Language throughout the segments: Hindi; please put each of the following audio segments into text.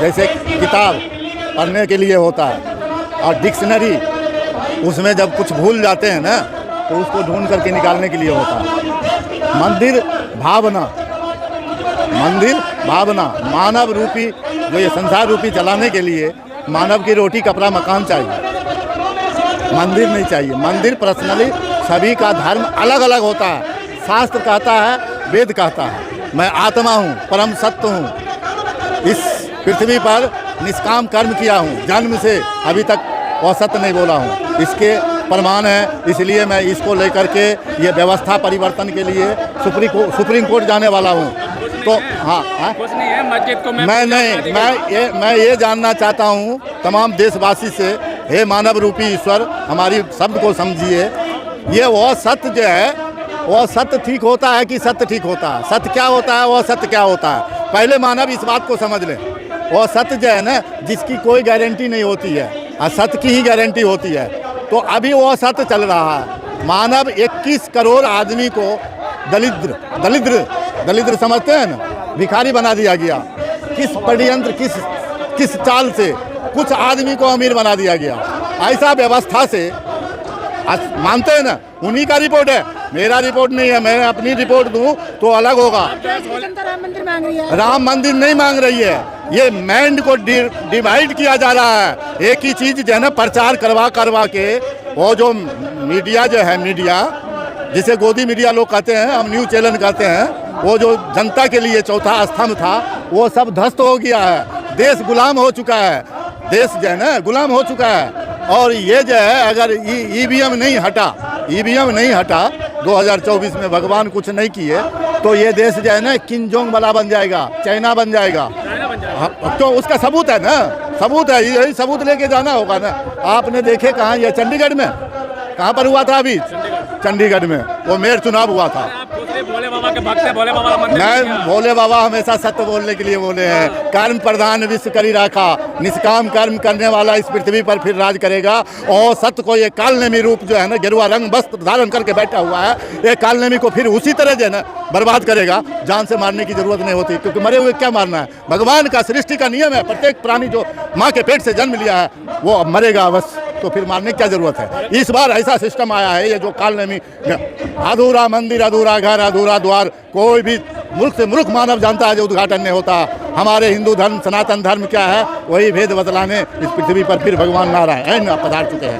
जैसे किताब पढ़ने के लिए होता है और डिक्शनरी, उसमें जब कुछ भूल जाते हैं ना तो उसको ढूंढ करके निकालने के लिए होता है। मंदिर भावना, मंदिर भावना, मानव रूपी जो ये संसार रूपी चलाने के लिए मानव की रोटी कपड़ा मकान चाहिए, मंदिर नहीं चाहिए। मंदिर पर्सनली सभी का धर्म अलग अलग होता है। शास्त्र कहता है, वेद कहता है, मैं आत्मा हूँ, परम सत्य हूँ, इस पृथ्वी पर निष्काम कर्म किया हूँ, जन्म से अभी तक असत्य नहीं बोला हूँ, इसके प्रमाण है। इसलिए मैं इसको लेकर के ये व्यवस्था परिवर्तन के लिए सुप्रीम कोर्ट जाने वाला हूँ। तो हाँ, कुछ नहीं है मस्जिद को मैं ये जानना चाहता हूँ तमाम देशवासी से, हे मानव रूपी ईश्वर हमारी शब्द को समझिए। ये वो सत्य जो है, वो सत्य ठीक होता है कि सत्य ठीक होता है? सत्य क्या होता है, वो सत्य क्या होता है? पहले मानव इस बात को समझ लें। वो सत्य जो है ना, जिसकी कोई गारंटी नहीं होती है, असत्य की ही गारंटी होती है। तो अभी वो सत्य चल रहा है। मानव 21 करोड़ आदमी को दलिद्र समझते हैं ना, भिखारी बना दिया गया। किस षड्यंत्र, किस चाल से कुछ आदमी को अमीर बना दिया गया? ऐसा व्यवस्था से मानते हैं ना, उन्हीं का रिपोर्ट है, मेरा रिपोर्ट नहीं है। मैं अपनी रिपोर्ट दूं तो अलग होगा। राम मंदिर मांग रही है। राम मंदिर नहीं मांग रही है, ये माइंड को डिवाइड किया जा रहा है। एक ही चीज जो है ना, प्रचार करवा के वो जो मीडिया जो है, मीडिया जिसे गोदी मीडिया लोग कहते हैं, हम न्यूज चैनल कहते हैं, वो जो जनता के लिए चौथा स्तंभ था, वो सब ध्वस्त हो गया है। देश गुलाम हो चुका है, देश जो है ना गुलाम हो चुका है। और ये जो है, अगर ईवीएम नहीं हटा 2024 में, भगवान कुछ नहीं किए, तो ये देश जो है ना किंगजोंग वाला बन जाएगा, चाइना बन जाएगा। तो उसका सबूत है ना, सबूत है, यही सबूत लेके जाना होगा ना। आपने देखे कहाँ, ये चंडीगढ़ में कहाँ पर हुआ था? अभी चंडीगढ़ में वो मेयर चुनाव हुआ था। भोले बाबा के भक्त हैं, भोले बाबा मंदिर मैं भोले बाबा हमेशा सत्य बोलने के लिए बोले हैं। कर्म प्रधान विश्व करी राखा, निष्काम कर्म करने वाला इस पृथ्वी पर फिर राज करेगा। और सत्य को ये कालनेमी रूप जो है ना, गेरुआ रंग वस्त्र धारण करके बैठा हुआ है, ये कालनेमी को फिर उसी तरह जो है ना बर्बाद करेगा। जान से मारने की जरूरत नहीं होती, क्योंकि मरे हुए क्या मारना है? भगवान का सृष्टि का नियम है, प्रत्येक प्राणी जो माँ के पेट से जन्म लिया है वो अब मरेगा बस, तो फिर मारने की क्या जरूरत है? इस बार ऐसा सिस्टम आया है, ये जो कालनेमी, अधूरा मंदिर, अधूरा घर, अधूरा द्वार, कोई भी मुल्क से मूर्ख मानव जानता है जो उद्घाटन नहीं होता। हमारे हिंदू धर्म, सनातन धर्म क्या है, वही भेद बतलाने इस पृथ्वी पर फिर भगवान नारायण पधार चुके हैं।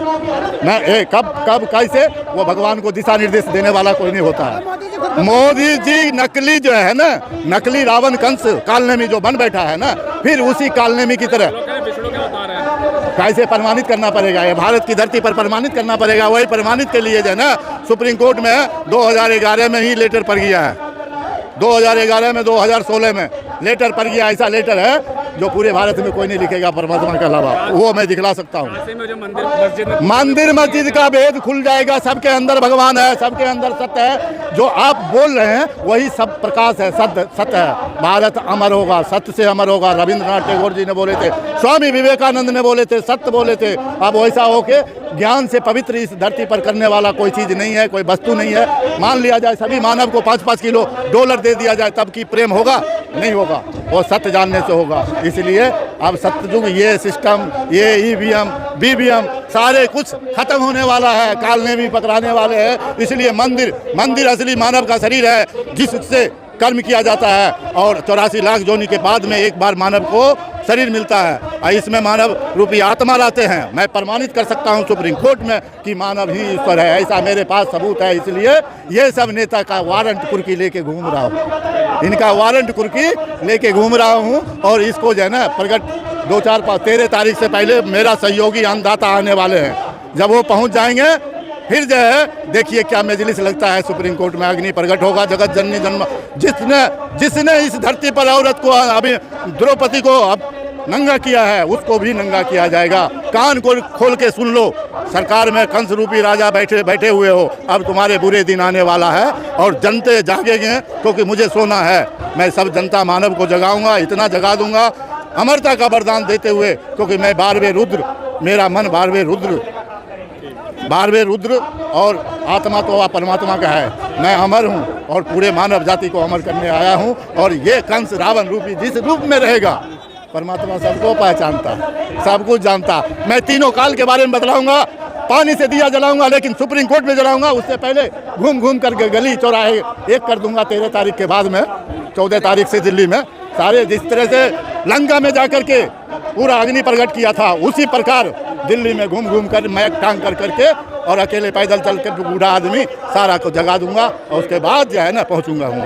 मैं कब कैसे, वो भगवान को दिशा निर्देश देने वाला कोई नहीं होता है। मोदी जी नकली जो है ना, नकली रावण कंस कालनेमी जो बन बैठा है ना, फिर उसी कालनेमी की तरह कैसे प्रमाणित करना पड़ेगा? ये भारत की धरती पर प्रमाणित करना पड़ेगा। वही प्रमाणित के लिए जो है ना, सुप्रीम कोर्ट में 2011 में ही लेटर पड़ गया है, 2011 में, 2016 में लेटर पड़ गया। ऐसा लेटर है जो पूरे भारत में कोई नहीं लिखेगा परमात्मा के अलावा, वो मैं दिखला सकता हूँ। मंदिर मस्जिद का भेद खुल जाएगा। सबके अंदर भगवान है, सबके अंदर सत्य है। जो आप बोल रहे हैं वही सब प्रकाश है, सत्य है। भारत अमर होगा, सत्य से अमर होगा। रविंद्रनाथ टैगोर जी ने बोले थे, स्वामी विवेकानंद ने बोले थे, सत्य बोले थे। अब वैसा होके ज्ञान से पवित्र इस धरती पर करने वाला कोई चीज़ नहीं है, कोई वस्तु नहीं है। मान लिया जाए सभी मानव को 5-5 किलो डॉलर दे दिया जाए, तब की प्रेम होगा? नहीं होगा, वो सत्य जानने से होगा। इसलिए अब सत्ययुग, ये सिस्टम, ये ईवीएम, बीवीएम सारे कुछ खत्म होने वाला है, कालनेमी पकड़ाने वाले हैं। इसलिए मंदिर असली मानव का शरीर है, जिससे कर्म किया जाता है। और 84 लाख जोनी के बाद में एक बार मानव को शरीर मिलता है। इसमें मानव रूपी आत्मा लाते हैं। मैं प्रमाणित कर सकता हूं सुप्रीम कोर्ट में कि मानव ही ईश्वर है, ऐसा मेरे पास सबूत है। इसलिए ये सब नेता का वारंट कुर्की लेके घूम रहा हूँ, इनका वारंट कुर्की लेके घूम रहा हूँ। और इसको जो है ना प्रगट 13 तारीख से पहले मेरा सहयोगी अन्नदाता आने वाले हैं। जब वो पहुँच जाएंगे फिर जो है देखिए क्या मजलिस लगता है सुप्रीम कोर्ट में। अग्नि प्रगट होगा, जगत जननी जन्म, जिसने इस धरती पर औरत को, अभी द्रौपदी को अब नंगा किया है, उसको भी नंगा किया जाएगा। कान को खोल के सुन लो, सरकार में कंस रूपी राजा बैठे हुए हो, अब तुम्हारे बुरे दिन आने वाला है। और जनते जागेंगे, क्योंकि मुझे सोना है। मैं सब जनता मानव को जगाऊंगा, इतना जगा दूंगा अमरता का वरदान देते हुए, क्योंकि मैं 12वें रुद्र, मेरा मन 12वें रुद्र और आत्मा तो परमात्मा का है। मैं अमर हूँ और पूरे मानव जाति को अमर करने आया हूँ। और ये कंस रावण रूपी जिस रूप में रहेगा, परमात्मा सबको पहचानता है, सब कुछ जानता। मैं तीनों काल के बारे में बतलाऊंगा। पानी से दिया जलाऊंगा, लेकिन सुप्रीम कोर्ट में जलाऊंगा। उससे पहले घूम घूम करके गली चौराहे एक कर दूंगा 13 तारीख के बाद में, 14 तारीख से दिल्ली में सारे, जिस तरह से लंका में जाकर के पूरा अग्नि प्रकट किया था, उसी प्रकार दिल्ली में घूम घूम कर मैक टांग कर करके और अकेले पैदल चल के बूढ़ा आदमी सारा को जगा दूंगा, और उसके बाद जो है ना पहुंचूंगा हूँ।